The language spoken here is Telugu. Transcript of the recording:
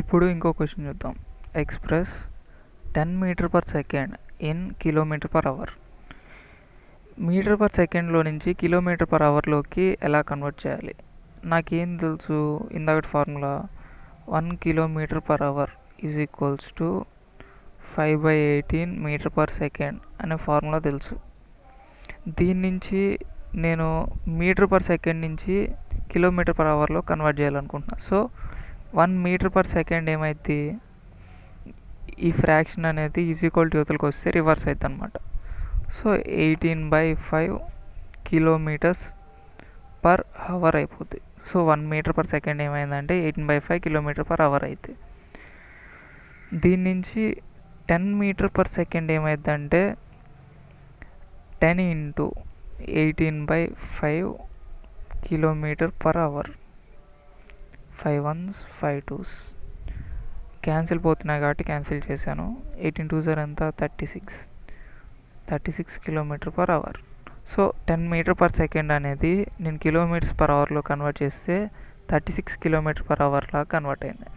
ఇప్పుడు ఇంకో క్వశ్చన్ చూద్దాం. Express 10 metre per second in kilometre per hour. Metre per సెకండ్లో నుంచి కిలోమీటర్ పర్ అవర్లోకి ఎలా కన్వర్ట్ చేయాలి? నాకేం తెలుసు, ఇందాకటి formula 1 kilometre per hour is equals to 5/18 metre per second అనే ఫార్ములా తెలుసు. దీని నుంచి నేను మీటర్ పర్ సెకండ్ నుంచి కిలోమీటర్ పర్ అవర్లో కన్వర్ట్ చేయాలనుకుంటున్నా. సో 1 మీటర్ పర్ సెకండ్ ఏమైంది, ఈ ఫ్రాక్షన్ అనేది ఈజ్ ఈక్వల్ టు యువతలకు వస్తే రివర్స్ అవుతుంది అనమాట. సో 18/5 కిలోమీటర్స్ పర్ అవర్ అయిపోద్ది. సో 1 మీటర్ పర్ సెకండ్ ఏమైందంటే 18/5 కిలోమీటర్ పర్ అవర్ అయితే, దీని నుంచి 10 మీటర్ పర్ సెకండ్ ఏమైందంటే 10 into 18/5 kilometre per hour. 5 1s 5 2s cancel పోతున్నాయి కాబట్టి క్యాన్సిల్ చేశాను. 18 2s ఎంత, 36 kilometre per hour. So 10 metre per second అనేది నేను కిలోమీటర్స్ పర్ అవర్లో కన్వర్ట్ చేస్తే 36 కిలోమీటర్ పర్ అవర్ లాగా కన్వర్ట్ అయింది.